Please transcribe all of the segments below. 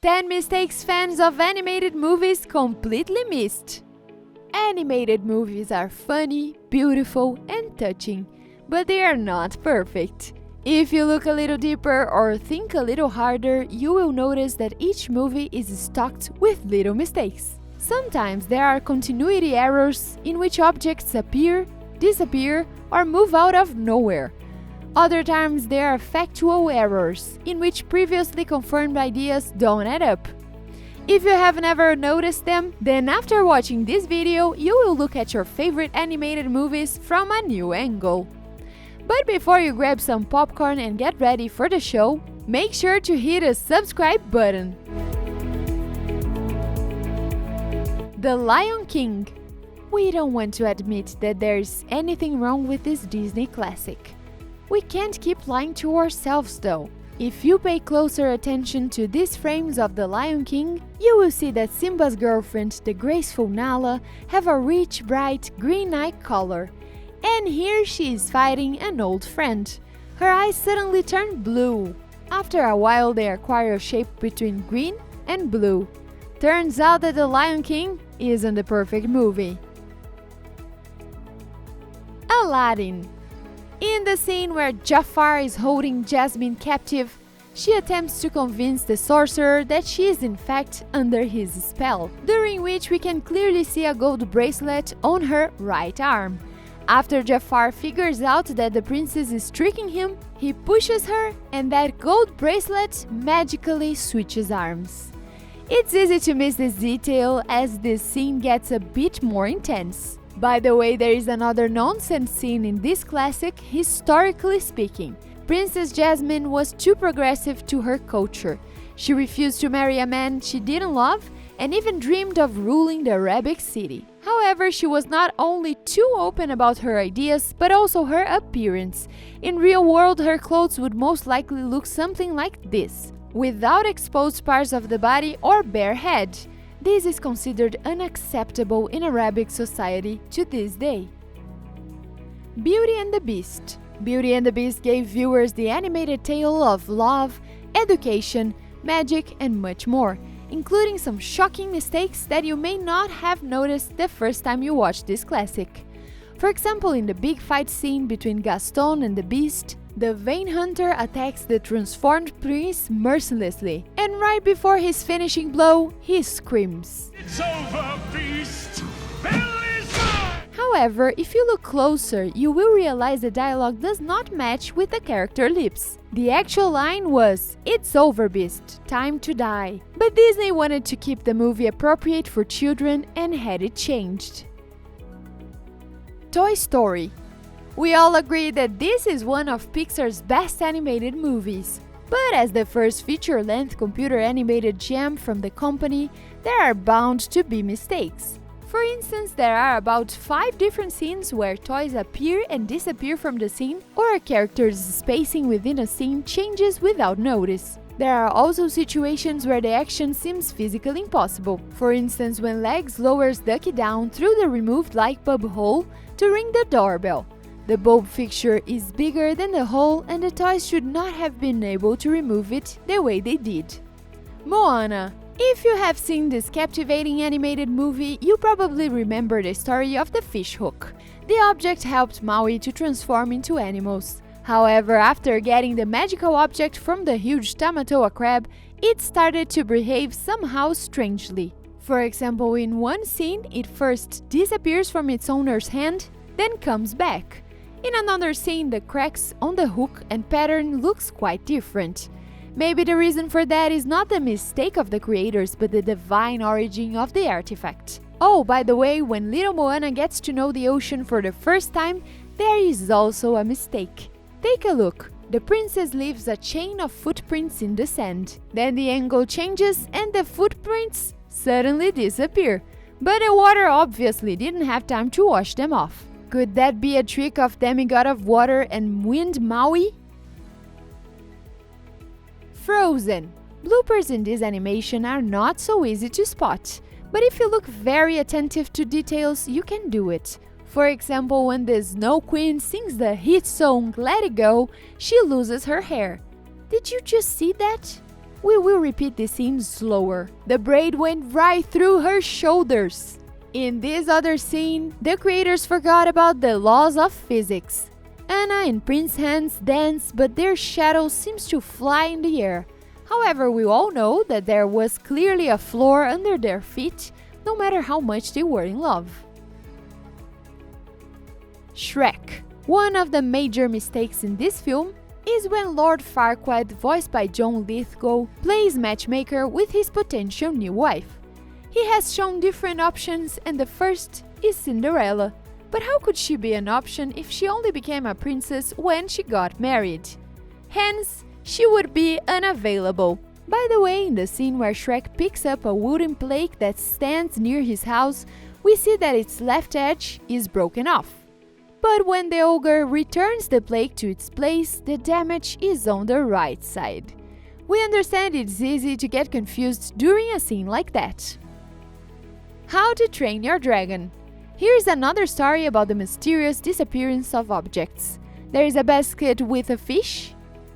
10 mistakes fans of animated movies completely missed. Animated movies are funny, beautiful, and touching, but they are not perfect. If you look a little deeper or think a little harder, you will notice that each movie is stocked with little mistakes. Sometimes there are continuity errors in which objects appear, disappear, or move out of nowhere. Other times there are factual errors in which previously confirmed ideas don't add up. If you have never noticed them, then after watching this video, you will look at your favorite animated movies from a new angle. But before you grab some popcorn and get ready for the show, make sure to hit the subscribe button. The Lion King. We don't want to admit that there's anything wrong with this Disney classic. We can't keep lying to ourselves though. If you pay closer attention to these frames of The Lion King, you will see that Simba's girlfriend, the graceful Nala, have a rich, bright green eye color. And here she is fighting an old friend. Her eyes suddenly turn blue. After a while they acquire a shape between green and blue. Turns out that The Lion King isn't the perfect movie. Aladdin. In the scene where Jafar is holding Jasmine captive, she attempts to convince the sorcerer that she is in fact under his spell, during which we can clearly see a gold bracelet on her right arm. After Jafar figures out that the princess is tricking him, he pushes her and that gold bracelet magically switches arms. It's easy to miss this detail as this scene gets a bit more intense. By the way, there is another nonsense scene in this classic, historically speaking. Princess Jasmine was too progressive to her culture. She refused to marry a man she didn't love and even dreamed of ruling the Arabic city. However, she was not only too open about her ideas, but also her appearance. In real world, her clothes would most likely look something like this, without exposed parts of the body or bare head. This is considered unacceptable in Arabic society to this day. Beauty and the Beast. Beauty and the Beast gave viewers the animated tale of love, education, magic, and much more, including some shocking mistakes that you may not have noticed the first time you watched this classic. For example, in the big fight scene between Gaston and the Beast, the vain hunter attacks the transformed prince mercilessly, and right before his finishing blow, he screams, "It's over, Beast! Bill is mine!" However, if you look closer, you will realize the dialogue does not match with the character lips. The actual line was, "It's over, Beast, time to die." But Disney wanted to keep the movie appropriate for children and had it changed. Toy Story. We all agree that this is one of Pixar's best animated movies. But as the first feature-length computer-animated gem from the company, there are bound to be mistakes. For instance, there are about 5 different scenes where toys appear and disappear from the scene, or a character's spacing within a scene changes without notice. There are also situations where the action seems physically impossible. For instance, when Legs lowers Ducky down through the removed light bulb hole to ring the doorbell. The bulb fixture is bigger than the hole and the toys should not have been able to remove it the way they did. Moana. If you have seen this captivating animated movie, you probably remember the story of the fish hook. The object helped Maui to transform into animals. However, after getting the magical object from the huge Tamatoa crab, it started to behave somehow strangely. For example, in one scene, it first disappears from its owner's hand, then comes back. In another scene, the cracks on the hook and pattern looks quite different. Maybe the reason for that is not the mistake of the creators, but the divine origin of the artifact. Oh, by the way, when little Moana gets to know the ocean for the first time, there is also a mistake. Take a look. The princess leaves a chain of footprints in the sand. Then the angle changes and the footprints suddenly disappear. But the water obviously didn't have time to wash them off. Could that be a trick of Demigod of Water and Wind Maui? Frozen. Bloopers in this animation are not so easy to spot, but if you look very attentive to details, you can do it. For example, when the Snow Queen sings the hit song Let It Go, she loses her hair. Did you just see that? We will repeat this scene slower. The braid went right through her shoulders. In this other scene, the creators forgot about the laws of physics. Anna and Prince Hans dance, but their shadow seems to fly in the air. However, we all know that there was clearly a floor under their feet, no matter how much they were in love. Shrek. One of the major mistakes in this film is when Lord Farquaad, voiced by John Lithgow, plays matchmaker with his potential new wife. He has shown different options, and the first is Cinderella. But how could she be an option if she only became a princess when she got married? Hence, she would be unavailable. By the way, in the scene where Shrek picks up a wooden plate that stands near his house, we see that its left edge is broken off. But when the ogre returns the plate to its place, the damage is on the right side. We understand it's easy to get confused during a scene like that. How to Train Your Dragon. Here's another story about the mysterious disappearance of objects. There is a basket with a fish,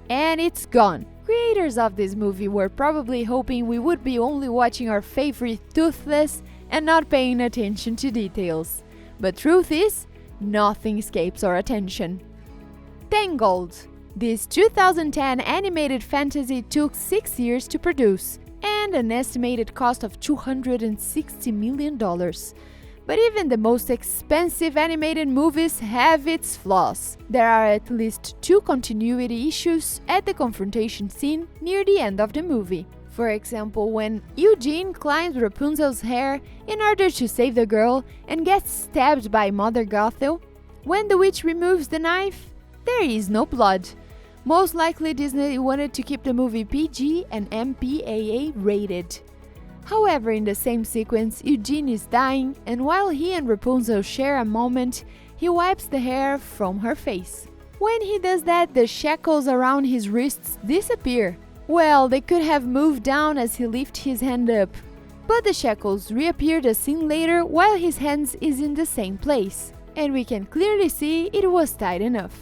and it's gone. Creators of this movie were probably hoping we would be only watching our favorite Toothless and not paying attention to details. But truth is, nothing escapes our attention. Tangled. This 2010 animated fantasy took 6 years to produce and an estimated cost of $260 million. But even the most expensive animated movies have its flaws. There are at least 2 continuity issues at the confrontation scene near the end of the movie. For example, when Eugene climbs Rapunzel's hair in order to save the girl and gets stabbed by Mother Gothel, when the witch removes the knife, there is no blood. Most likely Disney wanted to keep the movie PG and MPAA rated. However, in the same sequence, Eugene is dying, and while he and Rapunzel share a moment, he wipes the hair from her face. When he does that, the shackles around his wrists disappear. Well, they could have moved down as he lifts his hand up, but the shackles reappeared a scene later while his hands is in the same place, and we can clearly see it was tight enough.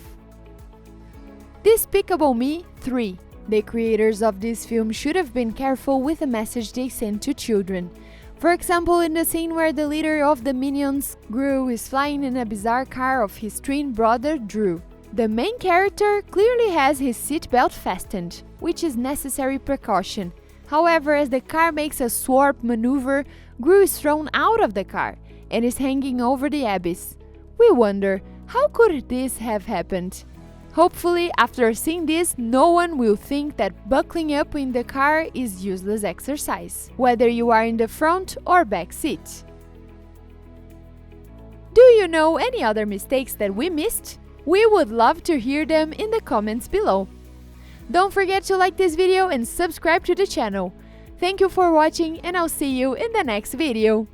Despicable Me 3. The creators of this film should have been careful with the message they sent to children. For example, in the scene where the leader of the Minions, Gru, is flying in a bizarre car of his twin brother Drew. The main character clearly has his seatbelt fastened, which is necessary precaution. However, as the car makes a swarp maneuver, Gru is thrown out of the car and is hanging over the abyss. We wonder, how could this have happened? Hopefully, after seeing this, no one will think that buckling up in the car is useless exercise, whether you are in the front or back seat. Do you know any other mistakes that we missed? We would love to hear them in the comments below. Don't forget to like this video and subscribe to the channel. Thank you for watching, and I'll see you in the next video.